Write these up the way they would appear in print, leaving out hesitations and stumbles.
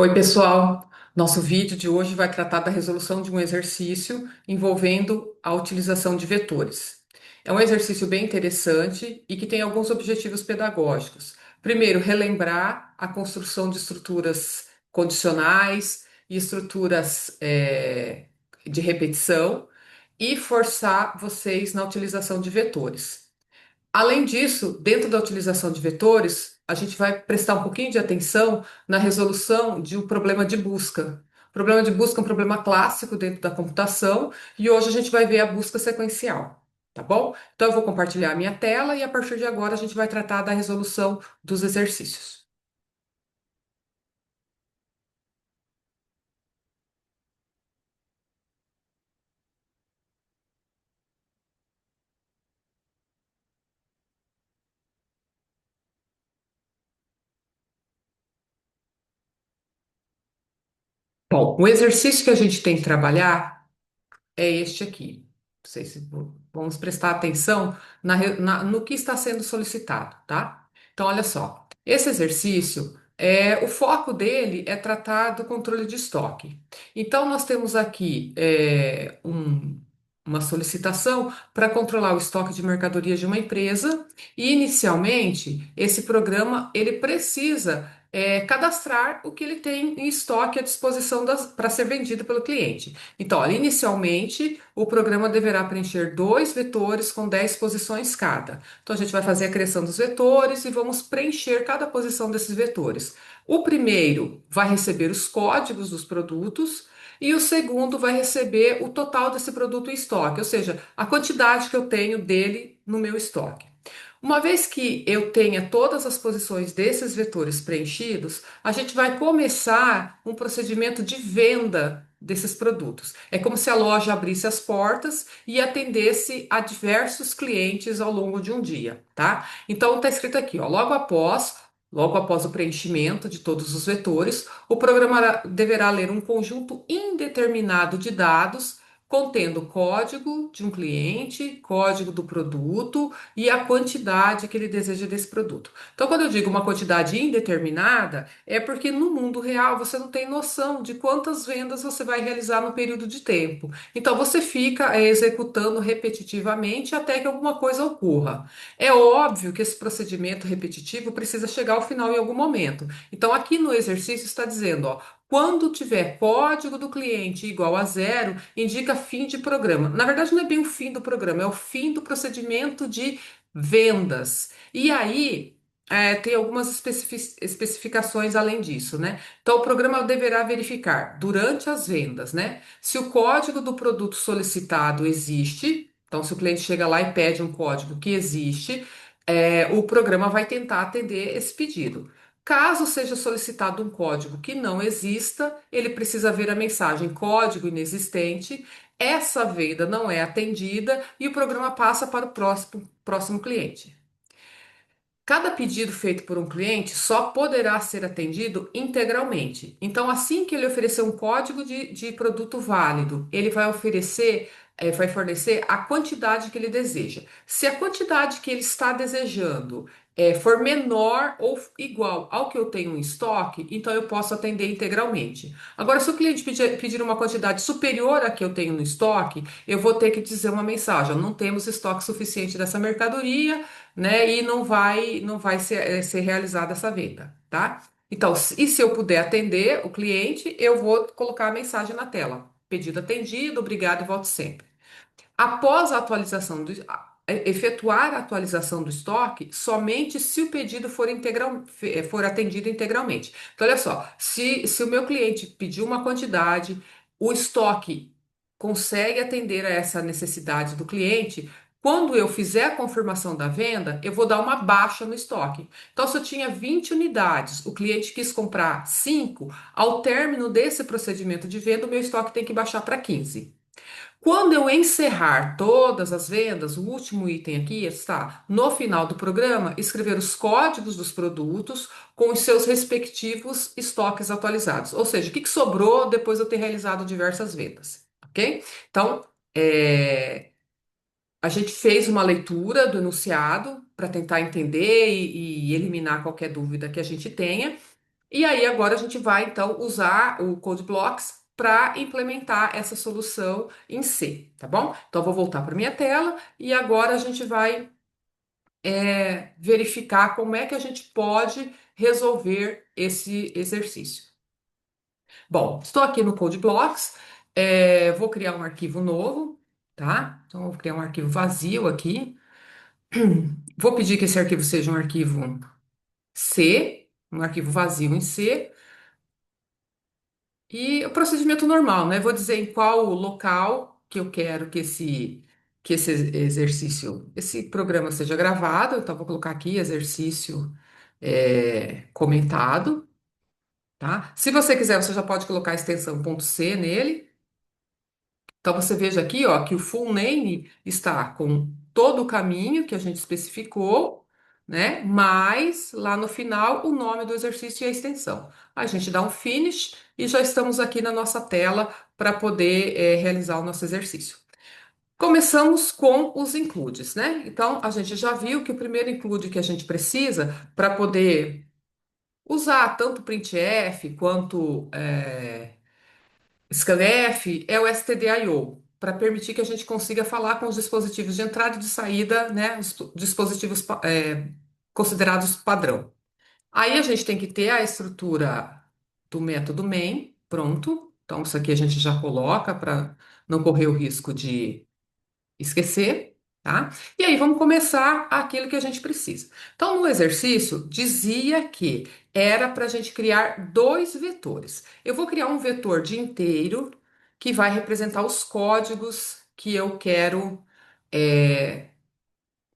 Oi, pessoal. Nosso vídeo de hoje vai tratar da resolução de um exercício envolvendo a utilização de vetores. É um exercício bem interessante e que tem alguns objetivos pedagógicos. Primeiro, relembrar a construção de estruturas condicionais e estruturas de repetição e forçar vocês na utilização de vetores. Além disso, dentro da utilização de vetores, a gente vai prestar um pouquinho de atenção na resolução de um problema de busca. O problema de busca é um problema clássico dentro da computação e hoje a gente vai ver a busca sequencial, tá bom? Então eu vou compartilhar a minha tela e a partir de agora a gente vai tratar da resolução dos exercícios. Bom, o exercício que a gente tem que trabalhar é este aqui. Não sei se vamos prestar atenção no que está sendo solicitado, tá? Então, olha só. Esse exercício, o foco dele é tratar do controle de estoque. Então, nós temos aqui uma solicitação para controlar o estoque de mercadorias de uma empresa e, inicialmente, esse programa ele precisa cadastrar o que ele tem em estoque à disposição para ser vendido pelo cliente. Então, olha, inicialmente, o programa deverá preencher dois vetores com 10 posições cada. Então, a gente vai fazer a criação dos vetores e vamos preencher cada posição desses vetores. O primeiro vai receber os códigos dos produtos e o segundo vai receber o total desse produto em estoque, ou seja, a quantidade que eu tenho dele no meu estoque. Uma vez que eu tenha todas as posições desses vetores preenchidos, a gente vai começar um procedimento de venda desses produtos. É como se a loja abrisse as portas e atendesse a diversos clientes ao longo de um dia, tá? Então está escrito aqui, ó, logo após o preenchimento de todos os vetores, o programa deverá ler um conjunto indeterminado de dados contendo código de um cliente, código do produto e a quantidade que ele deseja desse produto. Então, quando eu digo uma quantidade indeterminada, é porque no mundo real você não tem noção de quantas vendas você vai realizar no período de tempo. Então, você fica executando repetitivamente até que alguma coisa ocorra. É óbvio que esse procedimento repetitivo precisa chegar ao final em algum momento. Então, aqui no exercício está dizendo, ó, quando tiver código do cliente igual a zero, indica fim de programa. Na verdade, não é bem o fim do programa, é o fim do procedimento de vendas. E aí, tem algumas especificações além disso, né? Então, o programa deverá verificar durante as vendas, né? Se o código do produto solicitado existe. Então, se o cliente chega lá e pede um código que existe, o programa vai tentar atender esse pedido. Caso seja solicitado um código que não exista, ele precisa ver a mensagem código inexistente. Essa venda não é atendida e o programa passa para o próximo cliente. Cada pedido feito por um cliente só poderá ser atendido integralmente. Então, assim que ele oferecer um código de produto válido, ele vai fornecer a quantidade que ele deseja. Se a quantidade que ele está desejando for menor ou igual ao que eu tenho em estoque, então eu posso atender integralmente. Agora, se o cliente pedir uma quantidade superior à que eu tenho no estoque, eu vou ter que dizer uma mensagem: ó, não temos estoque suficiente dessa mercadoria, né? E não vai ser realizada essa venda, tá? Então, e se eu puder atender o cliente, eu vou colocar a mensagem na tela: pedido atendido, obrigado e volte sempre. Após a atualização efetuar a atualização do estoque somente se o pedido for atendido integralmente. Então, olha só, se o meu cliente pediu uma quantidade, o estoque consegue atender a essa necessidade do cliente. Quando eu fizer a confirmação da venda, eu vou dar uma baixa no estoque. Então, se eu tinha 20 unidades, o cliente quis comprar 5, ao término desse procedimento de venda, o meu estoque tem que baixar para 15. Quando eu encerrar todas as vendas, o último item aqui está no final do programa, escrever os códigos dos produtos com os seus respectivos estoques atualizados. Ou seja, o que sobrou depois de eu ter realizado diversas vendas, ok? Então, é, a gente fez uma leitura do enunciado para tentar entender e eliminar qualquer dúvida que a gente tenha. E aí agora a gente vai então usar o CodeBlocks para implementar essa solução em C, tá bom? Então eu vou voltar para minha tela e agora a gente vai verificar como é que a gente pode resolver esse exercício. Bom, estou aqui no CodeBlocks, vou criar um arquivo novo, tá? Então vou criar um arquivo vazio aqui. Vou pedir que esse arquivo seja um arquivo C, um arquivo vazio em C. E o procedimento normal, né? Vou dizer em qual local que eu quero que esse exercício, esse programa seja gravado. Então, vou colocar aqui exercício comentado, tá? Se você quiser, você já pode colocar a extensão .c nele. Então, você veja aqui, ó, que o full name está com todo o caminho que a gente especificou, né? Mas lá no final, o nome do exercício e a extensão. A gente dá um finish e já estamos aqui na nossa tela para poder realizar o nosso exercício. Começamos com os includes, né? Então, a gente já viu que o primeiro include que a gente precisa para poder usar tanto printf quanto scanf é o stdio, para permitir que a gente consiga falar com os dispositivos de entrada e de saída, né, os dispositivos considerados padrão. Aí a gente tem que ter a estrutura do método main pronto. Então, isso aqui a gente já coloca para não correr o risco de esquecer, tá? E aí vamos começar aquilo que a gente precisa. Então, no exercício, dizia que era para a gente criar dois vetores. Eu vou criar um vetor de inteiro que vai representar os códigos que eu quero, é,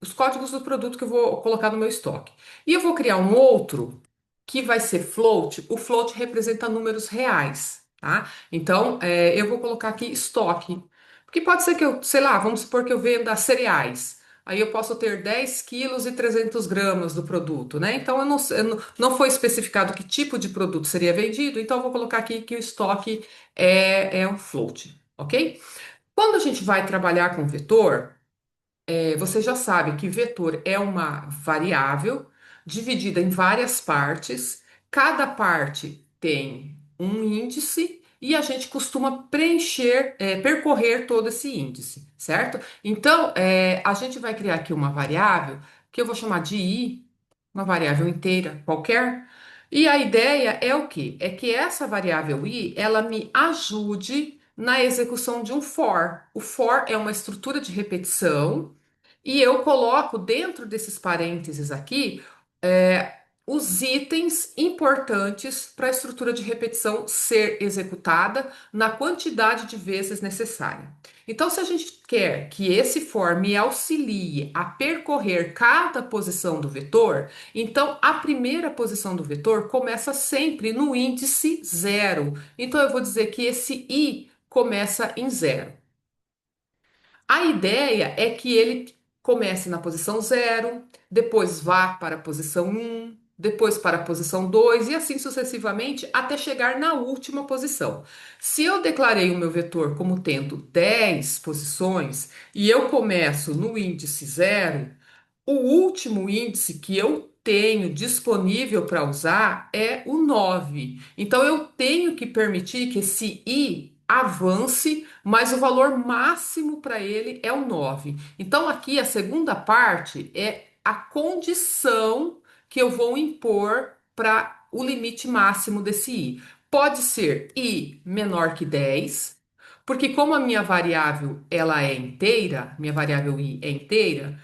os códigos do produto que eu vou colocar no meu estoque. E eu vou criar um outro que vai ser float. O float representa números reais, tá? Então, eu vou colocar aqui estoque. Porque pode ser que eu, sei lá, vamos supor que eu venda cereais. Aí eu posso ter 10 quilos e 300 gramas do produto, né? Então, eu não foi especificado que tipo de produto seria vendido, então eu vou colocar aqui que o estoque é um float, ok? Quando a gente vai trabalhar com vetor, você já sabe que vetor é uma variável dividida em várias partes. Cada parte tem um índice e a gente costuma preencher, percorrer todo esse índice, certo? Então, a gente vai criar aqui uma variável que eu vou chamar de i, uma variável inteira qualquer. E a ideia é o quê? É que essa variável i, ela me ajude na execução de um for. O for é uma estrutura de repetição e eu coloco dentro desses parênteses aqui os itens importantes para a estrutura de repetição ser executada na quantidade de vezes necessária. Então, se a gente quer que esse for me auxilie a percorrer cada posição do vetor, então a primeira posição do vetor começa sempre no índice zero. Então, eu vou dizer que esse i começa em zero. A ideia é que ele comece na posição zero, depois vá para a posição um, depois para a posição 2 e assim sucessivamente até chegar na última posição. Se eu declarei o meu vetor como tendo 10 posições e eu começo no índice zero, o último índice que eu tenho disponível para usar é o 9. Então eu tenho que permitir que esse i avance, mas o valor máximo para ele é o 9. Então aqui a segunda parte é a condição que eu vou impor para o limite máximo desse i. Pode ser i menor que 10, porque como a minha variável ela é inteira, minha variável i é inteira,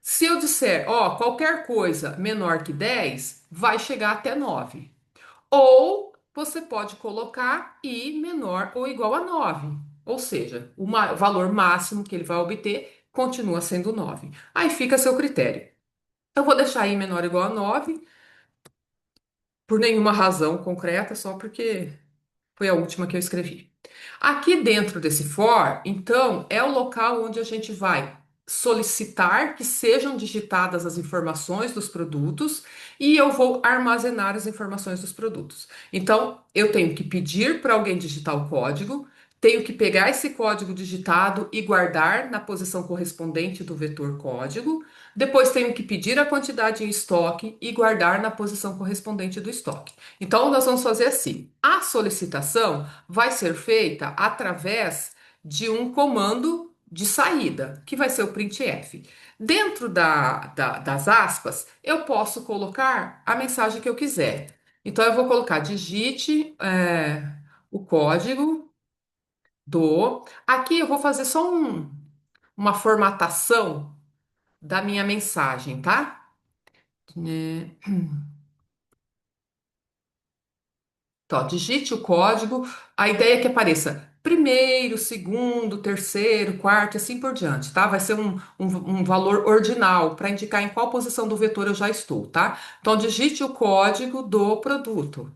se eu disser, ó, qualquer coisa menor que 10 vai chegar até 9. Ou você pode colocar i menor ou igual a 9. Ou seja, o valor máximo que ele vai obter continua sendo 9. Aí fica a seu critério. Eu vou deixar i menor ou igual a 9 por nenhuma razão concreta, só porque foi a última que eu escrevi. Aqui dentro desse for, então, é o local onde a gente vai solicitar que sejam digitadas as informações dos produtos e eu vou armazenar as informações dos produtos. Então, eu tenho que pedir para alguém digitar o código, tenho que pegar esse código digitado e guardar na posição correspondente do vetor código. Depois tenho que pedir a quantidade em estoque e guardar na posição correspondente do estoque. Então, nós vamos fazer assim: a solicitação vai ser feita através de um comando de saída, que vai ser o printf. Dentro das aspas, eu posso colocar a mensagem que eu quiser. Então, eu vou colocar digite, o código do. Aqui eu vou fazer só uma formatação da minha mensagem, tá? É, Então, digite o código. A ideia é que apareça primeiro, segundo, terceiro, quarto e assim por diante, tá? Vai ser um valor ordinal para indicar em qual posição do vetor eu já estou, tá? Então, digite o código do produto.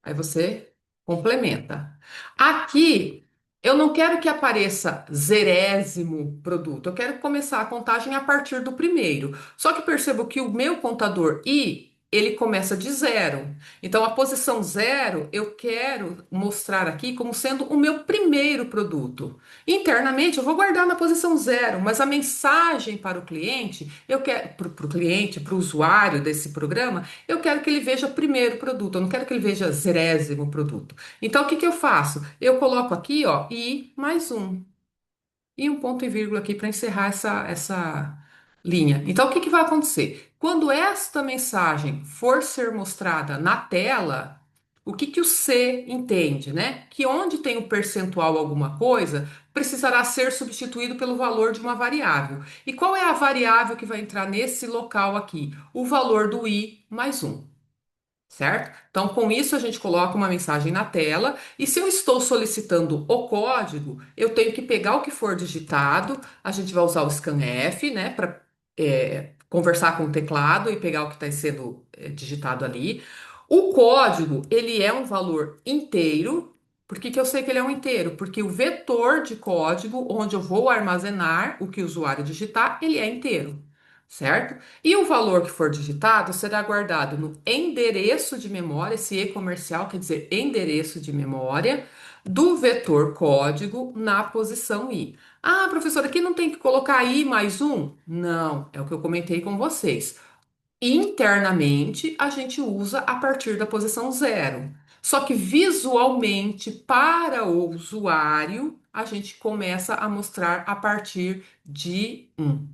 Aí você complementa. Aqui, eu não quero que apareça zerésimo produto, eu quero começar a contagem a partir do primeiro. Só que percebo que o meu contador I, ele começa de zero. Então, a posição zero eu quero mostrar aqui como sendo o meu primeiro produto. Internamente, eu vou guardar na posição zero, mas a mensagem para o cliente, eu quero para o cliente, para o usuário desse programa, eu quero que ele veja primeiro produto, eu não quero que ele veja zerésimo produto. Então, o que que eu faço? Eu coloco aqui, ó, i mais um. E um ponto e vírgula aqui para encerrar essa linha. Então, o que que vai acontecer? Quando esta mensagem for ser mostrada na tela, o que que o C entende, né? Que onde tem o percentual alguma coisa, precisará ser substituído pelo valor de uma variável. E qual é a variável que vai entrar nesse local aqui? O valor do i mais um. Certo? Então, com isso, a gente coloca uma mensagem na tela, e se eu estou solicitando o código, eu tenho que pegar o que for digitado, a gente vai usar o scanf, né, para conversar com o teclado e pegar o que está sendo digitado ali. O código, ele é um valor inteiro. Por que que eu sei que ele é um inteiro? Porque o vetor de código, onde eu vou armazenar o que o usuário digitar, ele é inteiro, certo? E o valor que for digitado será guardado no endereço de memória, esse E comercial quer dizer endereço de memória, do vetor código na posição I. Ah, professora, aqui não tem que colocar I mais um? Não, é o que eu comentei com vocês. Internamente, a gente usa a partir da posição zero. Só que visualmente, para o usuário, a gente começa a mostrar a partir de um,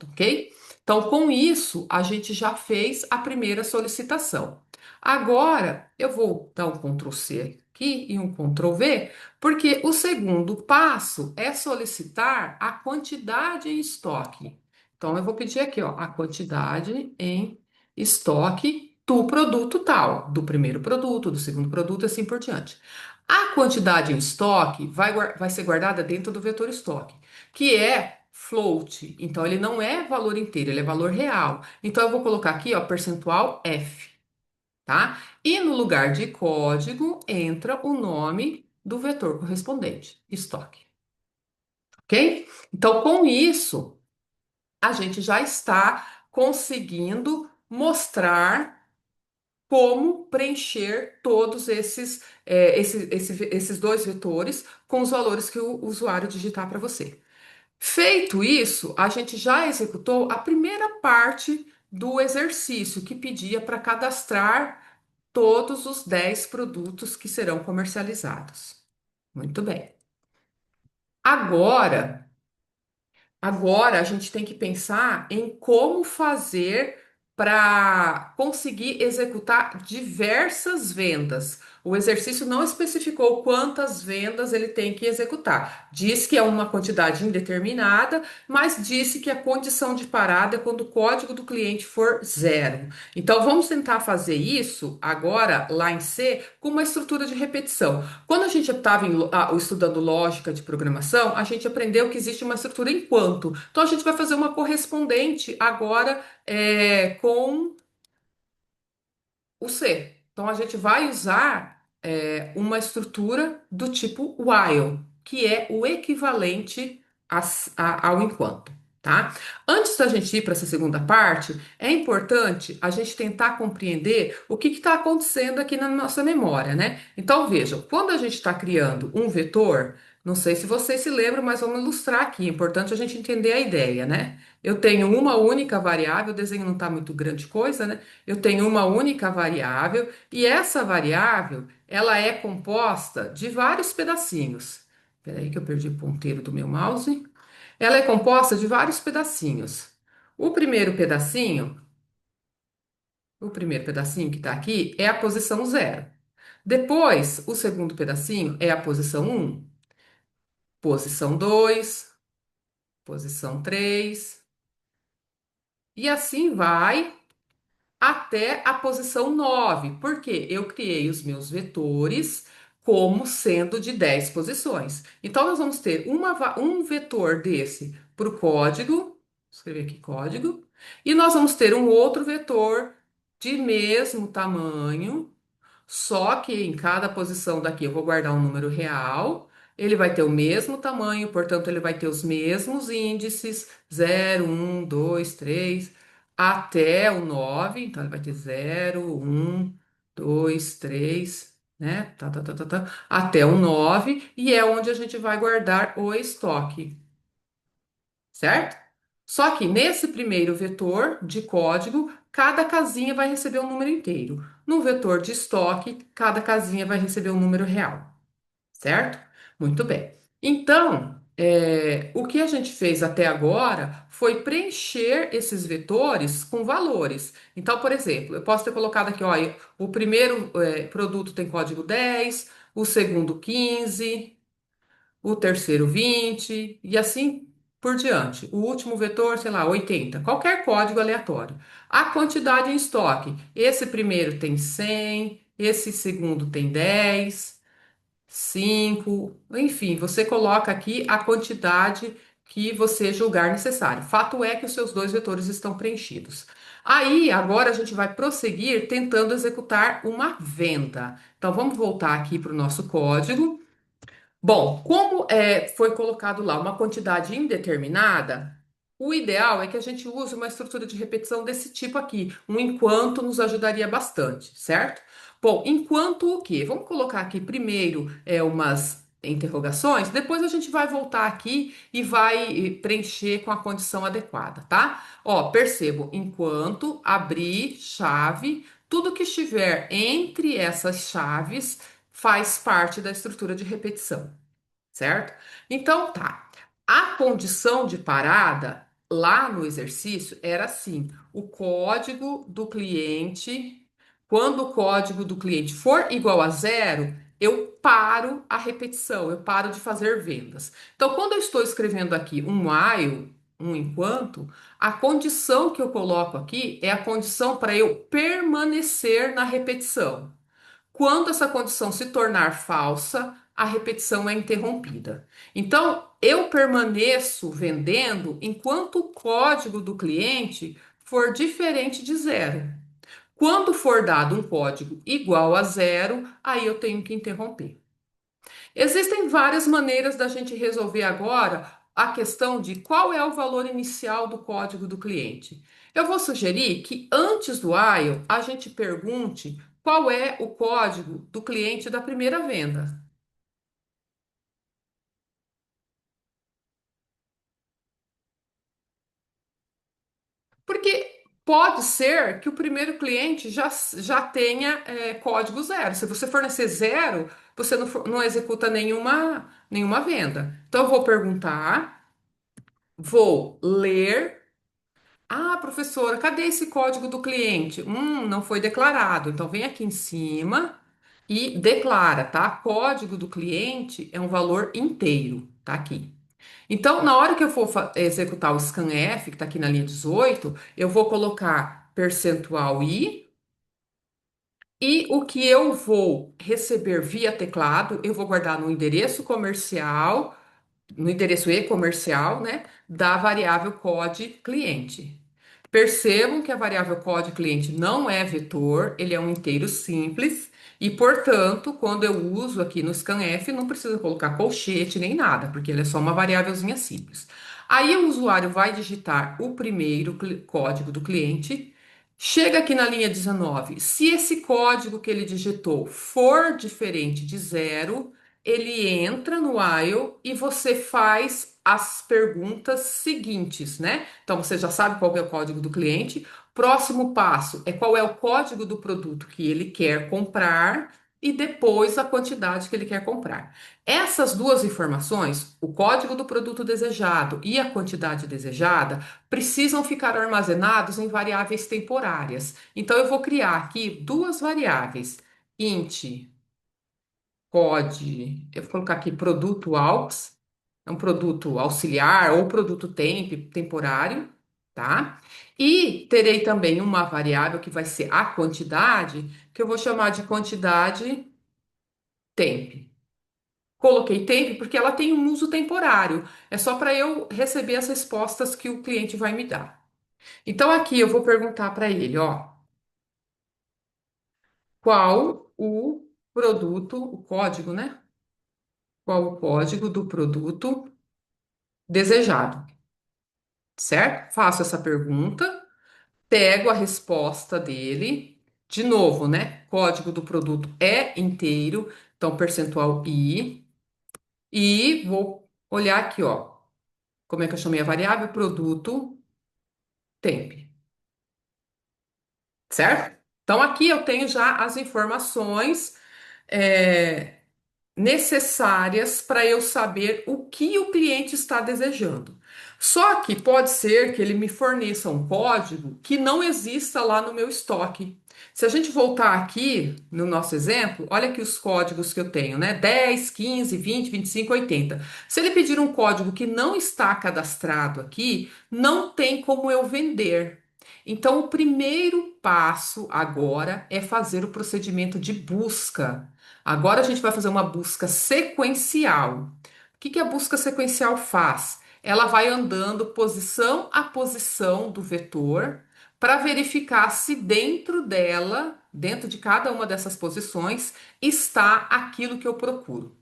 ok? Então, com isso, a gente já fez a primeira solicitação. Agora, eu vou dar um Ctrl C aqui e um Ctrl V, porque o segundo passo é solicitar a quantidade em estoque. Então, eu vou pedir aqui, ó, a quantidade em estoque do produto tal, do primeiro produto, do segundo produto, e assim por diante. A quantidade em estoque vai ser guardada dentro do vetor estoque, que é float. Então, ele não é valor inteiro, ele é valor real. Então, eu vou colocar aqui, ó, percentual F, tá? E no lugar de código, entra o nome do vetor correspondente, estoque, ok? Então, com isso, a gente já está conseguindo mostrar como preencher todos esses dois vetores com os valores que o usuário digitar para você. Feito isso, a gente já executou a primeira parte do exercício que pedia para cadastrar todos os 10 produtos que serão comercializados. Muito bem. Agora, Agora a gente tem que pensar em como fazer para conseguir executar diversas vendas. O exercício não especificou quantas vendas ele tem que executar. Diz que é uma quantidade indeterminada, mas disse que a condição de parada é quando o código do cliente for zero. Então vamos tentar fazer isso agora lá em C com uma estrutura de repetição. Quando a gente estava estudando lógica de programação, a gente aprendeu que existe uma estrutura enquanto. Então a gente vai fazer uma correspondente agora com o C. Então a gente vai usar uma estrutura do tipo while, que é o equivalente ao enquanto. tá? Antes da gente ir para essa segunda parte, é importante a gente tentar compreender o que está acontecendo aqui na nossa memória, né? Então, vejam, quando a gente está criando um vetor, não sei se vocês se lembram, mas vamos ilustrar aqui. É importante a gente entender a ideia, né? Eu tenho uma única variável, o desenho não está muito grande coisa, né? Eu tenho uma única variável e essa variável, ela é composta de vários pedacinhos. Espera aí que eu perdi o ponteiro do meu mouse. Ela é composta de vários pedacinhos. O primeiro pedacinho, o primeiro pedacinho que está aqui é a posição zero. Depois, o segundo pedacinho é a posição um, posição 2, posição 3 e assim vai até a posição 9, porque eu criei os meus vetores como sendo de 10 posições. Então, nós vamos ter um vetor desse para o código, vou escrever aqui código, e nós vamos ter um outro vetor de mesmo tamanho só que em cada posição daqui eu vou guardar um número real, ele vai ter o mesmo tamanho, portanto, ele vai ter os mesmos índices, 0, 1, 2, 3 até o 9. Então ele vai ter 0, 1, 2, 3, né? Até o 9 e é onde a gente vai guardar o estoque, certo? Só que nesse primeiro vetor de código, cada casinha vai receber um número inteiro. No vetor de estoque, cada casinha vai receber um número real, certo? Muito bem. Então, o que a gente fez até agora foi preencher esses vetores com valores. Então, por exemplo, eu posso ter colocado aqui, ó, o primeiro, produto tem código 10, o segundo 15, o terceiro 20 e assim por diante. O último vetor, sei lá, 80, qualquer código aleatório. A quantidade em estoque, esse primeiro tem 100, esse segundo tem 10, 5, enfim, você coloca aqui a quantidade que você julgar necessário. Fato é que os seus dois vetores estão preenchidos. Aí, agora a gente vai prosseguir tentando executar uma venda. Então, vamos voltar aqui para o nosso código. Bom, como foi colocado lá uma quantidade indeterminada, o ideal é que a gente use uma estrutura de repetição desse tipo aqui. Um enquanto nos ajudaria bastante, certo? Bom, enquanto o quê? Vamos colocar aqui primeiro umas interrogações, depois a gente vai voltar aqui e vai preencher com a condição adequada, tá? Ó, percebo, enquanto abrir chave, tudo que estiver entre essas chaves faz parte da estrutura de repetição, certo? Então tá. A condição de parada lá no exercício era assim: o código do cliente, quando o código do cliente for igual a zero, eu paro a repetição, eu paro de fazer vendas. Então, quando eu estou escrevendo aqui um while, um enquanto, a condição que eu coloco aqui é a condição para eu permanecer na repetição. Quando essa condição se tornar falsa, a repetição é interrompida. Então, eu permaneço vendendo enquanto o código do cliente for diferente de zero. Quando for dado um código igual a zero, aí eu tenho que interromper. Existem várias maneiras da gente resolver agora a questão de qual é o valor inicial do código do cliente. Eu vou sugerir que antes do while a gente pergunte qual é o código do cliente da primeira venda. Porque pode ser que o primeiro cliente já tenha código zero. Se você fornecer zero, você não executa nenhuma venda. Então, eu vou perguntar, vou ler. Ah, professora, cadê esse código do cliente? Não foi declarado. Então, vem aqui em cima e declara, tá? Código do cliente é um valor inteiro, tá aqui. Então, na hora que eu for executar o scanf, que está aqui na linha 18, eu vou colocar percentual i e o que eu vou receber via teclado, eu vou guardar no endereço comercial, no endereço e-comercial, né, da variável code cliente. Percebam que a variável code cliente não é vetor, ele é um inteiro simples e, portanto, quando eu uso aqui no scanf, não preciso colocar colchete nem nada, porque ele é só uma variávelzinha simples. Aí o usuário vai digitar o primeiro código do cliente, chega aqui na linha 19. Se esse código que ele digitou for diferente de zero, ele entra no while e você faz as perguntas seguintes, né? Então você já sabe qual é o código do cliente. Próximo passo é qual é o código do produto que ele quer comprar e depois a quantidade que ele quer comprar. Essas duas informações, o código do produto desejado e a quantidade desejada, precisam ficar armazenados em variáveis temporárias. Então, eu vou criar aqui duas variáveis, int code, eu vou colocar aqui produto aux, é um produto auxiliar ou produto temporário, tá? E terei também uma variável que vai ser a quantidade, que eu vou chamar de quantidade temp. Coloquei temp porque ela tem um uso temporário. É só para eu receber as respostas que o cliente vai me dar. Então aqui eu vou perguntar para ele, ó, qual o produto, o código, né? Qual o código do produto desejado, certo? Faço essa pergunta, pego a resposta dele. De novo, né? Código do produto é inteiro, então percentual i. E vou olhar aqui, ó. Como é que eu chamei a variável? Produto temp. Certo? Então, aqui eu tenho já as informações é, necessárias para eu saber o que o cliente está desejando. Só que pode ser que ele me forneça um código que não exista lá no meu estoque. Se a gente voltar aqui no nosso exemplo, olha aqui os códigos que eu tenho, né? 10, 15, 20, 25, 80. Se ele pedir um código que não está cadastrado aqui, não tem como eu vender. Então, o primeiro passo agora é fazer o procedimento de busca. Agora a gente vai fazer uma busca sequencial. O que que a busca sequencial faz? Ela vai andando posição a posição do vetor para verificar se dentro dela, dentro de cada uma dessas posições, está aquilo que eu procuro.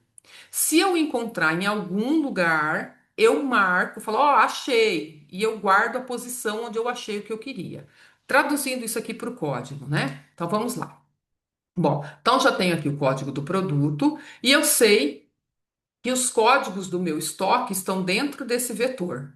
Se eu encontrar em algum lugar, eu marco, falo, ó, achei, e eu guardo a posição onde eu achei o que eu queria. Traduzindo isso aqui para o código, né? Então vamos lá. Bom, então já tenho aqui o código do produto e eu sei que os códigos do meu estoque estão dentro desse vetor,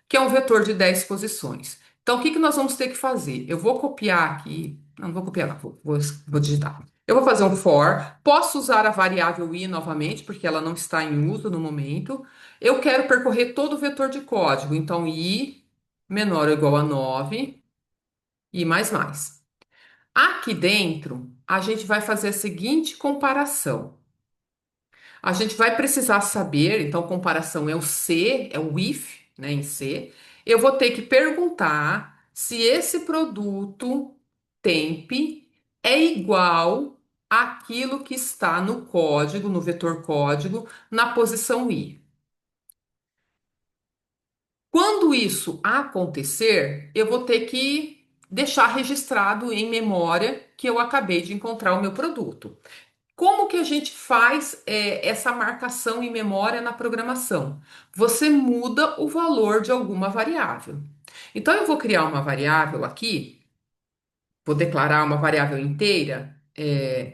que é um vetor de 10 posições. Então, o que que nós vamos ter que fazer? Eu vou copiar aqui, não vou copiar, não, vou digitar. Eu vou fazer um for, posso usar a variável i novamente, porque ela não está em uso no momento. Eu quero percorrer todo o vetor de código, então i menor ou igual a 9 e mais. Aqui dentro, a gente vai fazer a seguinte comparação. A gente vai precisar saber, então, comparação é o C, é o if, né, em C. Eu vou ter que perguntar se esse produto temp é igual àquilo que está no código, no vetor código, na posição i. Quando isso acontecer, eu vou ter que deixar registrado em memória que eu acabei de encontrar o meu produto. Como que a gente faz essa marcação em memória na programação? Você muda o valor de alguma variável. Então, eu vou criar uma variável aqui, vou declarar uma variável inteira,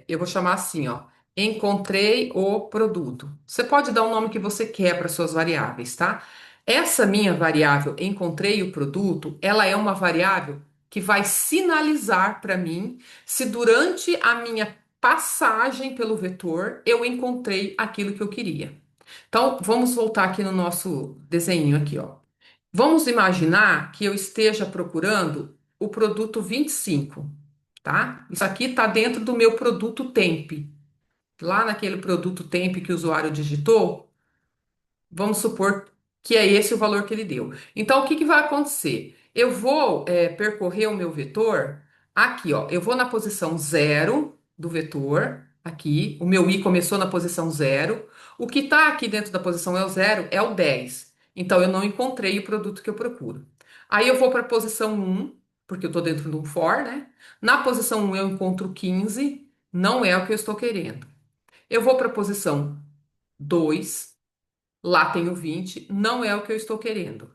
eu vou chamar assim, ó, encontrei o produto. Você pode dar o nome que você quer para suas variáveis, tá? Essa minha variável, encontrei o produto, ela é uma variável que vai sinalizar para mim se durante a minha passagem pelo vetor eu encontrei aquilo que eu queria. Então, vamos voltar aqui no nosso desenho aqui, ó. Vamos imaginar que eu esteja procurando o produto 25, tá? Isso aqui está dentro do meu produto temp. Lá naquele produto temp que o usuário digitou, vamos supor que é esse o valor que ele deu. Então, o que que vai acontecer? Eu vou percorrer o meu vetor aqui, ó. Eu vou na posição zero do vetor, aqui. O meu i começou na posição zero. O que está aqui dentro da posição é o zero, é o 10. Então, eu não encontrei o produto que eu procuro. Aí eu vou para a posição um, porque eu estou dentro de um for, né? Na posição um eu encontro 15, não é o que eu estou querendo. Eu vou para a posição 2. Lá tenho 20, não é o que eu estou querendo.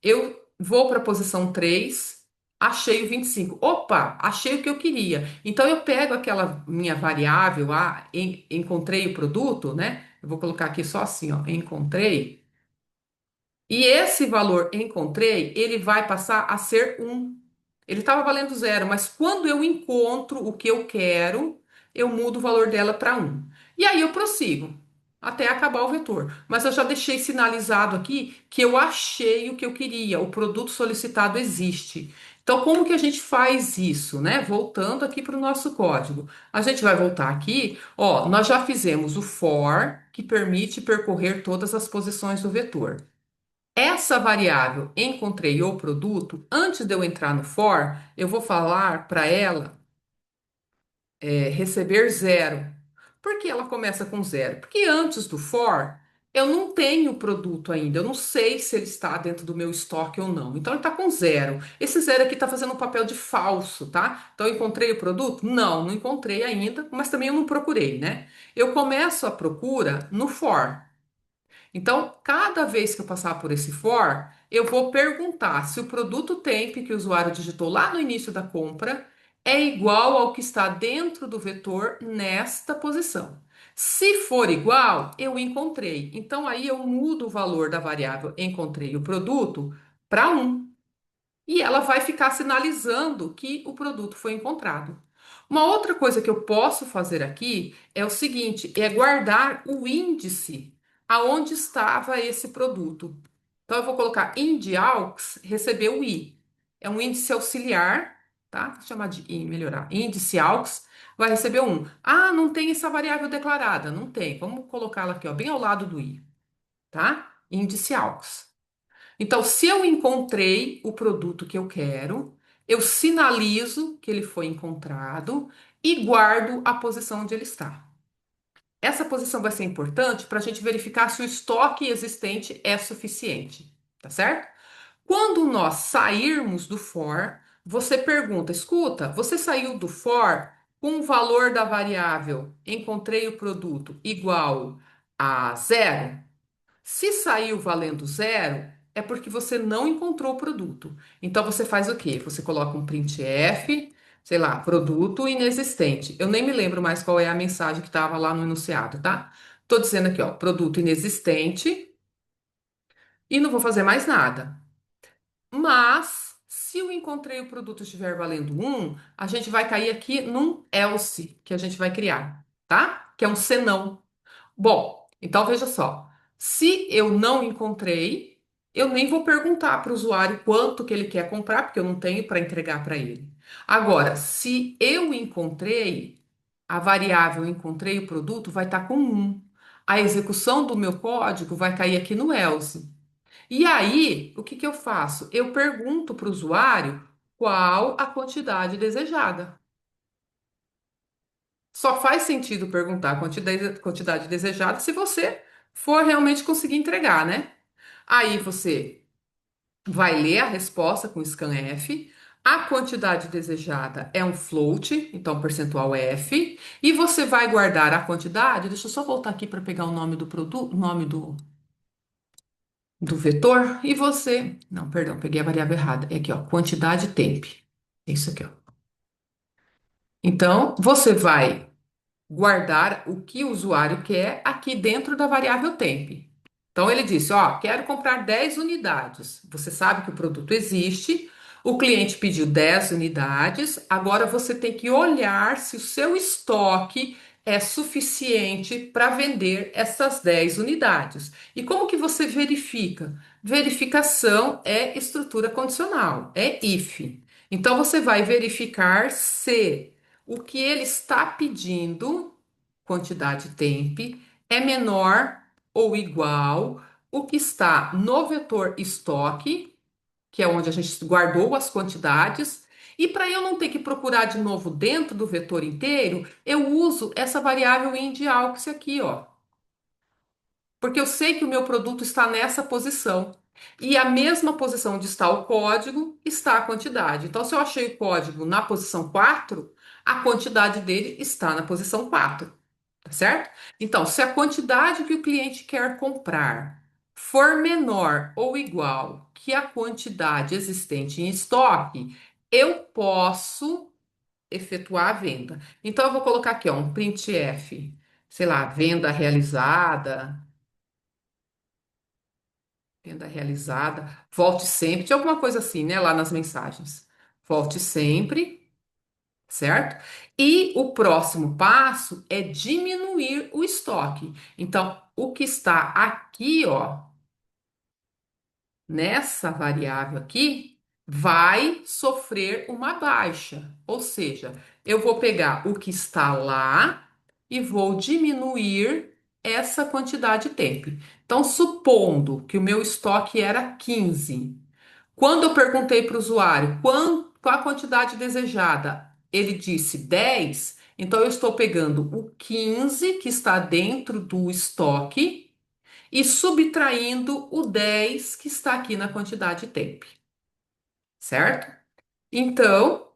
Eu vou para a posição 3, achei o 25. Opa, achei o que eu queria. Então eu pego aquela minha variável, encontrei o produto, né? Eu vou colocar aqui só assim, ó, encontrei. E esse valor encontrei, ele vai passar a ser um. Ele estava valendo zero, mas quando eu encontro o que eu quero, eu mudo o valor dela para um. E aí eu prossigo até acabar o vetor. Mas eu já deixei sinalizado aqui que eu achei o que eu queria, o produto solicitado existe. Então, como que a gente faz isso, né? Voltando aqui para o nosso código. A gente vai voltar aqui, ó, nós já fizemos o for, que permite percorrer todas as posições do vetor. Essa variável encontrei o produto, antes de eu entrar no for, eu vou falar para ela receber zero. Por que ela começa com zero? Porque antes do for, eu não tenho o produto ainda, eu não sei se ele está dentro do meu estoque ou não. Então ele está com zero. Esse zero aqui está fazendo um papel de falso, tá? Então eu encontrei o produto? Não, não encontrei ainda, mas também eu não procurei, né? Eu começo a procura no for. Então, cada vez que eu passar por esse for, eu vou perguntar se o produto temp que o usuário digitou lá no início da compra é igual ao que está dentro do vetor nesta posição. Se for igual, eu encontrei. Então, aí eu mudo o valor da variável encontrei o produto para um e ela vai ficar sinalizando que o produto foi encontrado. Uma outra coisa que eu posso fazer aqui é o seguinte, é guardar o índice aonde estava esse produto. Então eu vou colocar INDAUX recebeu o I. É um índice auxiliar, tá? Vou chamar de I, melhorar. Índice AUX vai receber um. Ah, não tem essa variável declarada. Não tem. Vamos colocá-la aqui, ó, bem ao lado do I, tá? Índice AUX. Então, se eu encontrei o produto que eu quero, eu sinalizo que ele foi encontrado e guardo a posição onde ele está. Essa posição vai ser importante para a gente verificar se o estoque existente é suficiente, tá certo? Quando nós sairmos do for, você pergunta: escuta, você saiu do for com o valor da variável encontrei o produto igual a zero? Se saiu valendo zero, é porque você não encontrou o produto. Então você faz o quê? Você coloca um printf, sei lá, produto inexistente. Eu nem me lembro mais qual é a mensagem que estava lá no enunciado, tá? Tô dizendo aqui, ó, produto inexistente e não vou fazer mais nada. Mas se eu encontrei o produto estiver valendo um, a gente vai cair aqui num else que a gente vai criar, tá? Que é um senão. Bom, então veja só. Se eu não encontrei, eu nem vou perguntar para o usuário quanto que ele quer comprar, porque eu não tenho para entregar para ele. Agora, se eu encontrei, a variável encontrei o produto vai estar com um. A execução do meu código vai cair aqui no else. E aí, o que que eu faço? Eu pergunto para o usuário qual a quantidade desejada. Só faz sentido perguntar a quantidade desejada se você for realmente conseguir entregar, né? Aí você vai ler a resposta com scanf. A quantidade desejada é um float, então percentual F, e você vai guardar a quantidade. Deixa eu só voltar aqui para pegar o nome do produto, o nome do vetor. E você, não, perdão, peguei a variável errada. É aqui, ó, quantidade temp. É isso aqui, ó. Então, você vai guardar o que o usuário quer aqui dentro da variável temp. Então ele disse, ó, quero comprar 10 unidades. Você sabe que o produto existe, o cliente pediu 10 unidades, agora você tem que olhar se o seu estoque é suficiente para vender essas 10 unidades. E como que você verifica? Verificação é estrutura condicional, é if. Então você vai verificar se o que ele está pedindo, quantidade temp, é menor ou igual o que está no vetor estoque, que é onde a gente guardou as quantidades. E para eu não ter que procurar de novo dentro do vetor inteiro, eu uso essa variável indi_aux aqui, ó. Porque eu sei que o meu produto está nessa posição. E a mesma posição onde está o código está a quantidade. Então, se eu achei o código na posição 4, a quantidade dele está na posição 4, tá certo? Então, se a quantidade que o cliente quer comprar for menor ou igual que a quantidade existente em estoque, eu posso efetuar a venda. Então, eu vou colocar aqui, ó, um printf, sei lá, venda realizada, volte sempre, tinha alguma coisa assim, né, lá nas mensagens. Volte sempre, certo? E o próximo passo é diminuir o estoque. Então, o que está aqui, ó, nessa variável aqui, vai sofrer uma baixa. Ou seja, eu vou pegar o que está lá e vou diminuir essa quantidade de tempo. Então, supondo que o meu estoque era 15, quando eu perguntei para o usuário qual a quantidade desejada, ele disse 10, então eu estou pegando o 15 que está dentro do estoque e subtraindo o 10 que está aqui na quantidade temp, certo? Então,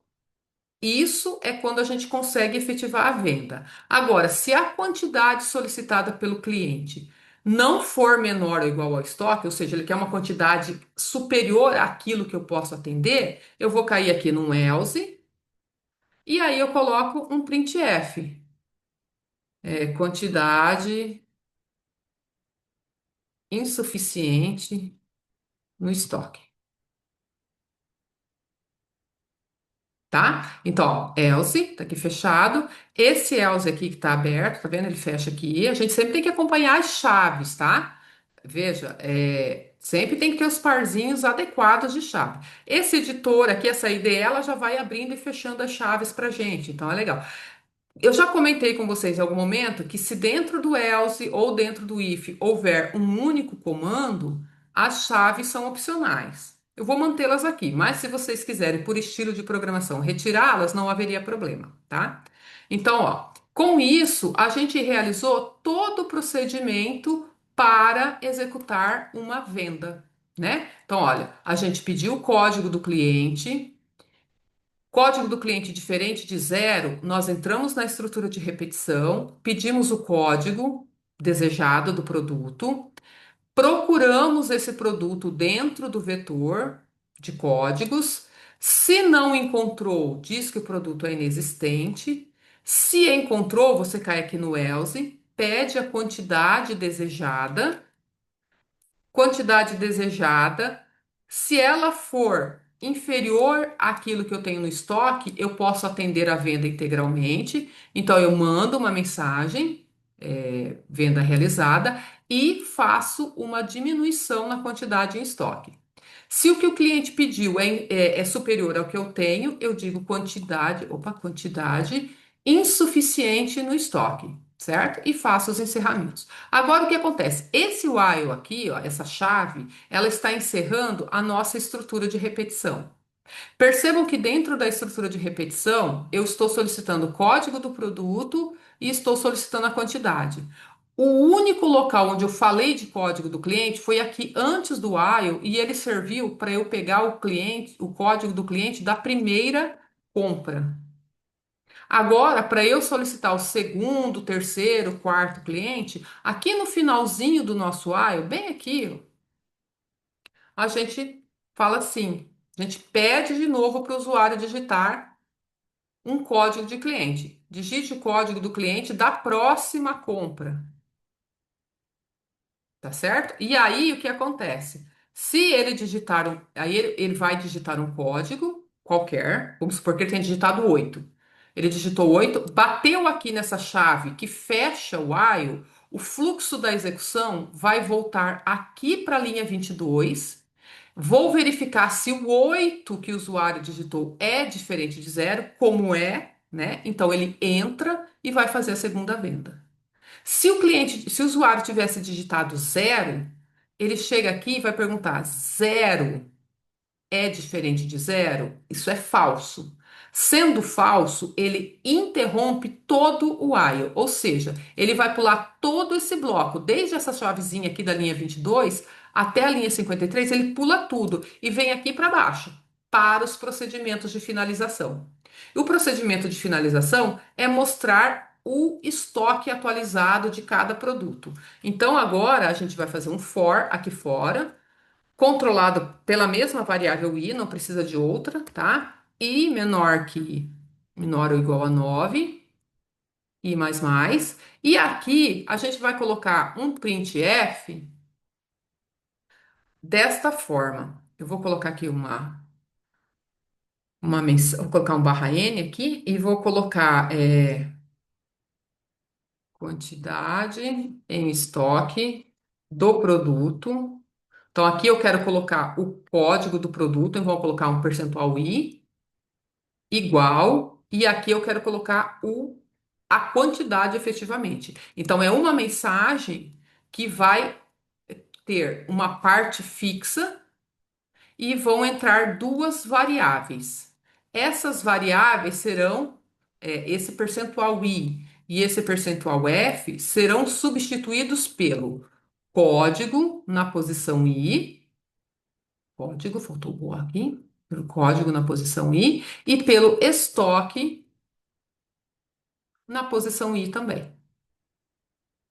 isso é quando a gente consegue efetivar a venda. Agora, se a quantidade solicitada pelo cliente não for menor ou igual ao estoque, ou seja, ele quer uma quantidade superior àquilo que eu posso atender, eu vou cair aqui num else e aí eu coloco um printf, quantidade insuficiente no estoque. Tá? Então, ó, else, tá aqui fechado. Esse else aqui que tá aberto, tá vendo? Ele fecha aqui. A gente sempre tem que acompanhar as chaves, tá? Veja, sempre tem que ter os parzinhos adequados de chave. Esse editor aqui, essa IDE, ela já vai abrindo e fechando as chaves pra gente. Então, é legal. Eu já comentei com vocês em algum momento que se dentro do else ou dentro do if houver um único comando, as chaves são opcionais. Eu vou mantê-las aqui, mas se vocês quiserem, por estilo de programação, retirá-las, não haveria problema, tá? Então, ó, com isso, a gente realizou todo o procedimento para executar uma venda, né? Então, olha, a gente pediu o código do cliente. Código do cliente diferente de zero, nós entramos na estrutura de repetição, pedimos o código desejado do produto, procuramos esse produto dentro do vetor de códigos. Se não encontrou, diz que o produto é inexistente. Se encontrou, você cai aqui no else, pede a quantidade desejada. Se ela for inferior àquilo que eu tenho no estoque, eu posso atender a venda integralmente. Então, eu mando uma mensagem, venda realizada, e faço uma diminuição na quantidade em estoque. Se o que o cliente pediu é superior ao que eu tenho, eu digo quantidade insuficiente no estoque, certo? E faço os encerramentos. Agora, o que acontece? Esse while aqui, ó, essa chave, ela está encerrando a nossa estrutura de repetição. Percebam que dentro da estrutura de repetição, eu estou solicitando o código do produto e estou solicitando a quantidade. O único local onde eu falei de código do cliente foi aqui antes do while e ele serviu para eu pegar o código do cliente da primeira compra. Agora, para eu solicitar o segundo, terceiro, quarto cliente, aqui no finalzinho do nosso while, bem aqui, ó, a gente fala assim, a gente pede de novo para o usuário digitar um código de cliente. Digite o código do cliente da próxima compra. Tá certo? E aí o que acontece? Se ele digitar aí ele vai digitar um código qualquer, vamos supor que ele tenha digitado 8. Ele digitou 8, bateu aqui nessa chave que fecha o while, o fluxo da execução vai voltar aqui para a linha 22. Vou verificar se o 8 que o usuário digitou é diferente de zero, como é, né? Então ele entra e vai fazer a segunda venda. Se o usuário tivesse digitado zero, ele chega aqui e vai perguntar: zero é diferente de zero? Isso é falso. Sendo falso, ele interrompe todo o while, ou seja, ele vai pular todo esse bloco, desde essa chavezinha aqui da linha 22 até a linha 53, ele pula tudo e vem aqui para baixo, para os procedimentos de finalização. E o procedimento de finalização é mostrar o estoque atualizado de cada produto. Então, agora a gente vai fazer um for aqui fora, controlado pela mesma variável i, não precisa de outra, tá? I menor ou igual a 9 i mais mais. E aqui a gente vai colocar um printf desta forma. Eu vou colocar aqui vou colocar um barra N aqui e vou colocar quantidade em estoque do produto. Então, aqui eu quero colocar o código do produto, eu vou colocar um percentual i igual, e aqui eu quero colocar a quantidade efetivamente. Então, é uma mensagem que vai ter uma parte fixa e vão entrar duas variáveis. Essas variáveis serão, esse percentual i e esse percentual f serão substituídos pelo código na posição i, código, faltou o aqui, pelo código na posição i e pelo estoque na posição i também,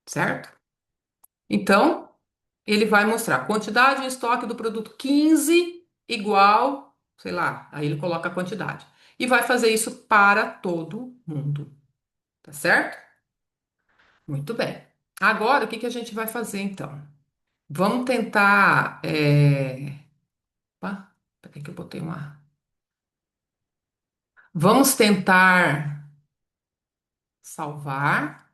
certo? Então, ele vai mostrar quantidade em estoque do produto 15 igual, sei lá, aí ele coloca a quantidade. E vai fazer isso para todo mundo, tá certo? Muito bem. Agora, o que que a gente vai fazer então? Vamos tentar. Opa, peraí que eu botei uma. Vamos tentar salvar.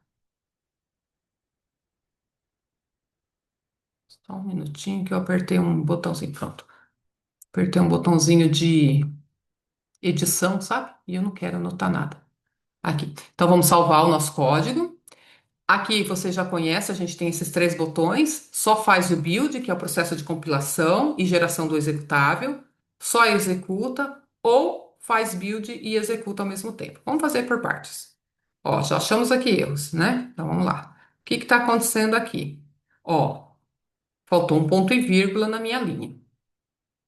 Só um minutinho que eu apertei um botãozinho. Pronto. Apertei um botãozinho de edição, sabe? E eu não quero anotar nada. Aqui. Então vamos salvar o nosso código. Aqui você já conhece, a gente tem esses três botões. Só faz o build, que é o processo de compilação e geração do executável. Só executa ou faz build e executa ao mesmo tempo. Vamos fazer por partes. Ó, já achamos aqui erros, né? Então vamos lá. O que está acontecendo aqui? Ó, faltou um ponto e vírgula na minha linha.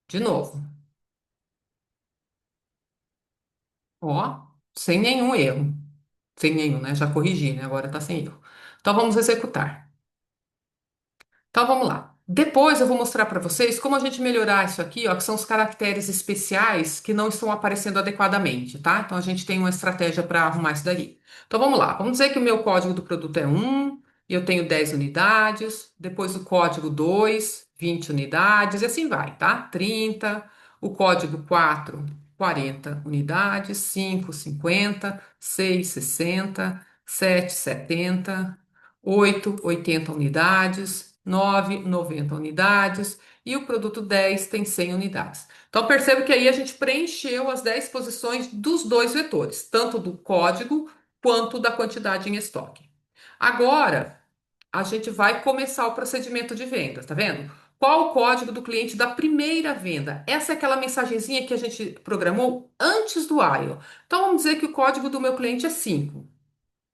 De novo. Ó, sem nenhum erro. Sem nenhum, né? Já corrigi, né? Agora está sem erro. Então vamos executar. Então vamos lá. Depois eu vou mostrar para vocês como a gente melhorar isso aqui, ó, que são os caracteres especiais que não estão aparecendo adequadamente, tá? Então a gente tem uma estratégia para arrumar isso daí. Então vamos lá. Vamos dizer que o meu código do produto é 1, eu tenho 10 unidades, depois o código 2, 20 unidades, e assim vai, tá? 30, o código 4, 40 unidades, 5, 50, 6, 60, 7, 70, 8, 80 unidades, 9, 90 unidades e o produto 10 tem 100 unidades. Então perceba que aí a gente preencheu as 10 posições dos dois vetores, tanto do código quanto da quantidade em estoque. Agora, a gente vai começar o procedimento de vendas, tá vendo? Qual o código do cliente da primeira venda? Essa é aquela mensagenzinha que a gente programou antes do while. Então vamos dizer que o código do meu cliente é 5.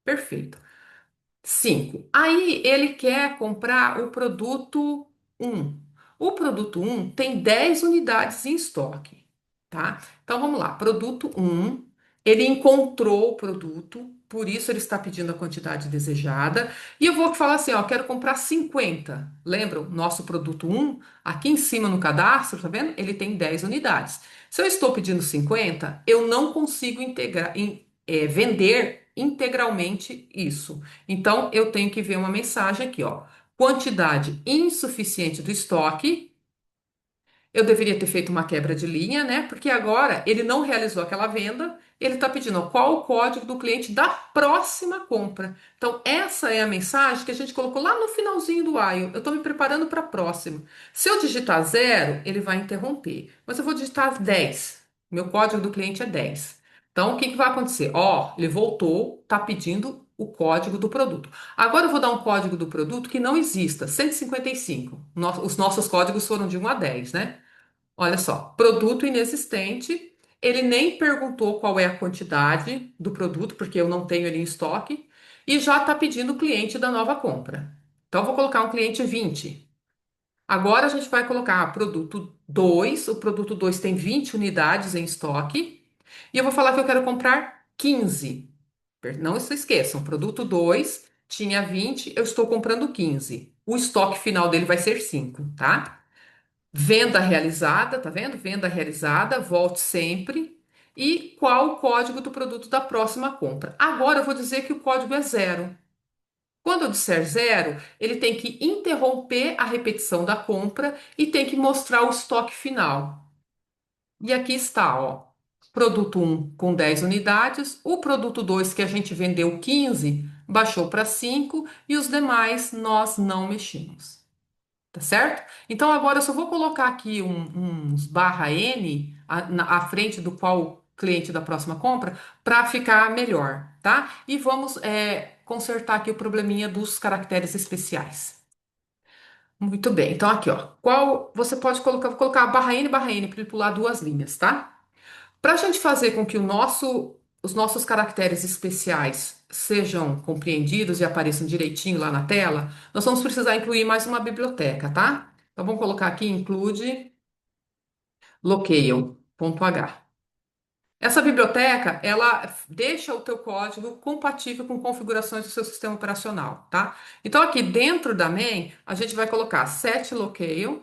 Perfeito. 5. Aí ele quer comprar o produto um. O produto um tem 10 unidades em estoque, tá? Então vamos lá. Produto um, ele encontrou o produto, por isso ele está pedindo a quantidade desejada. E eu vou falar assim, ó, quero comprar 50. Lembra o nosso produto um? Aqui em cima no cadastro, tá vendo? Ele tem 10 unidades. Se eu estou pedindo 50, eu não consigo vender integralmente isso. Então, eu tenho que ver uma mensagem aqui, ó. Quantidade insuficiente do estoque. Eu deveria ter feito uma quebra de linha, né? Porque agora ele não realizou aquela venda, ele está pedindo ó, qual o código do cliente da próxima compra. Então, essa é a mensagem que a gente colocou lá no finalzinho do while. Eu estou me preparando para a próxima. Se eu digitar 0, ele vai interromper. Mas eu vou digitar 10. Meu código do cliente é 10. Então, o que que vai acontecer? Ó, ele voltou, está pedindo o código do produto. Agora eu vou dar um código do produto que não exista, 155. Os nossos códigos foram de 1 a 10, né? Olha só, produto inexistente. Ele nem perguntou qual é a quantidade do produto, porque eu não tenho ele em estoque, e já está pedindo o cliente da nova compra. Então, eu vou colocar um cliente 20. Agora a gente vai colocar produto 2. O produto 2 tem 20 unidades em estoque. E eu vou falar que eu quero comprar 15. Não se esqueçam, produto 2 tinha 20, eu estou comprando 15. O estoque final dele vai ser 5, tá? Venda realizada, tá vendo? Venda realizada, volte sempre. E qual o código do produto da próxima compra? Agora eu vou dizer que o código é zero. Quando eu disser zero, ele tem que interromper a repetição da compra e tem que mostrar o estoque final. E aqui está, ó. Produto um com 10 unidades, o produto 2 que a gente vendeu 15 baixou para 5 e os demais nós não mexemos. Tá certo? Então agora eu só vou colocar aqui uns barra N à frente do qual o cliente da próxima compra para ficar melhor, tá? E vamos consertar aqui o probleminha dos caracteres especiais. Muito bem, então aqui ó, qual você pode colocar, vou colocar barra N para ele pular duas linhas, tá? Para a gente fazer com que os nossos caracteres especiais sejam compreendidos e apareçam direitinho lá na tela, nós vamos precisar incluir mais uma biblioteca, tá? Então vamos colocar aqui include locale.h. Essa biblioteca, ela deixa o teu código compatível com configurações do seu sistema operacional, tá? Então aqui dentro da main, a gente vai colocar set locale,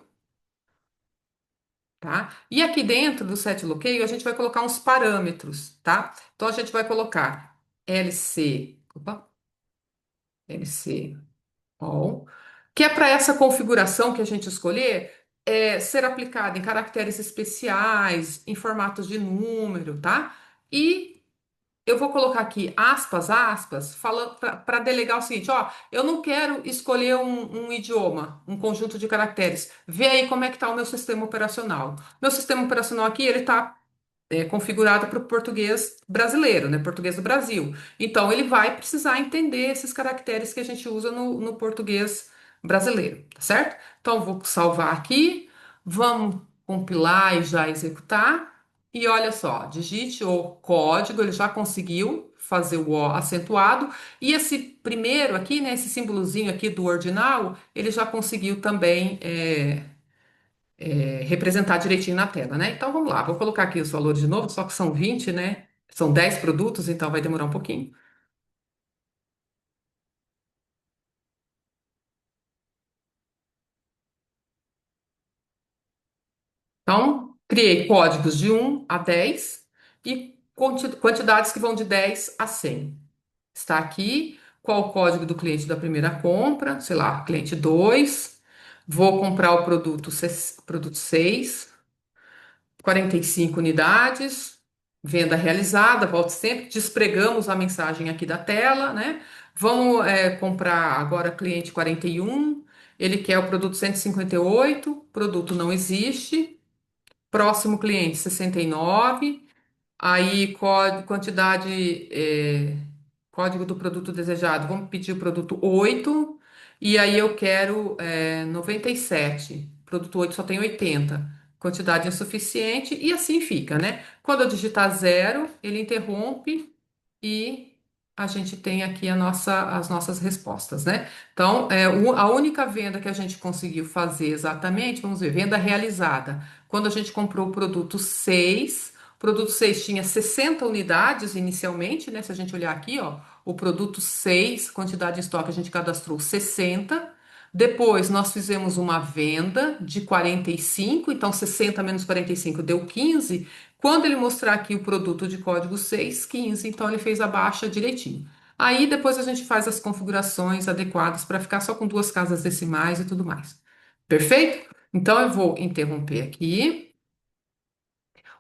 tá? E aqui dentro do set locale, a gente vai colocar uns parâmetros, tá? Então a gente vai colocar LC all, que é para essa configuração que a gente escolher ser aplicada em caracteres especiais, em formatos de número, tá? E eu vou colocar aqui aspas, aspas, falando para delegar o seguinte, ó, eu não quero escolher um idioma, um conjunto de caracteres. Vê aí como é que está o meu sistema operacional. Meu sistema operacional aqui, ele está configurado para o português brasileiro, né? Português do Brasil. Então, ele vai precisar entender esses caracteres que a gente usa no português brasileiro, tá certo? Então, vou salvar aqui, vamos compilar e já executar. E olha só, digite o código, ele já conseguiu fazer o O acentuado. E esse primeiro aqui, né? Esse símbolozinho aqui do ordinal, ele já conseguiu também. Representar direitinho na tela, né? Então vamos lá, vou colocar aqui os valores de novo, só que são 20, né? São 10 produtos, então vai demorar um pouquinho. Então, criei códigos de 1 a 10 e quantidades que vão de 10 a 100. Está aqui qual o código do cliente da primeira compra, sei lá, cliente 2. Vou comprar o produto 6. 45 unidades, venda realizada, volte sempre, despregamos a mensagem aqui da tela, né? Vamos comprar agora cliente 41, ele quer o produto 158, produto não existe, próximo cliente 69, aí quantidade, código do produto desejado, vamos pedir o produto 8 e aí eu quero 97. Produto 8 só tem 80. Quantidade insuficiente, e assim fica, né? Quando eu digitar zero, ele interrompe e a gente tem aqui as nossas respostas, né? Então, a única venda que a gente conseguiu fazer exatamente, vamos ver, venda realizada. Quando a gente comprou o produto 6 tinha 60 unidades inicialmente, né? Se a gente olhar aqui, ó, o produto 6 quantidade em estoque, a gente cadastrou 60. Depois nós fizemos uma venda de 45, então 60 menos 45 deu 15. Quando ele mostrar aqui o produto de código 6, 15, então ele fez a baixa direitinho. Aí depois a gente faz as configurações adequadas para ficar só com duas casas decimais e tudo mais. Perfeito? Então eu vou interromper aqui.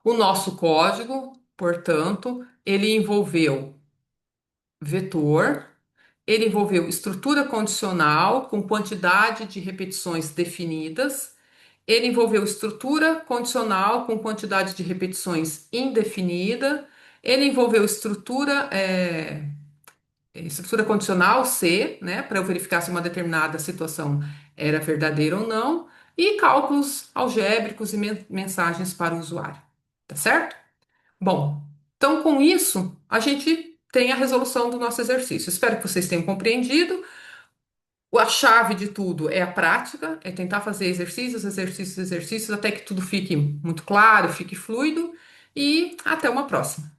O nosso código, portanto, ele envolveu vetor, ele envolveu estrutura condicional com quantidade de repetições definidas, ele envolveu estrutura condicional com quantidade de repetições indefinida, ele envolveu estrutura condicional C, né, para eu verificar se uma determinada situação era verdadeira ou não, e cálculos algébricos e mensagens para o usuário. Tá certo? Bom, então com isso, a gente tem a resolução do nosso exercício. Espero que vocês tenham compreendido. A chave de tudo é a prática, é tentar fazer exercícios, exercícios, exercícios, até que tudo fique muito claro, fique fluido. E até uma próxima.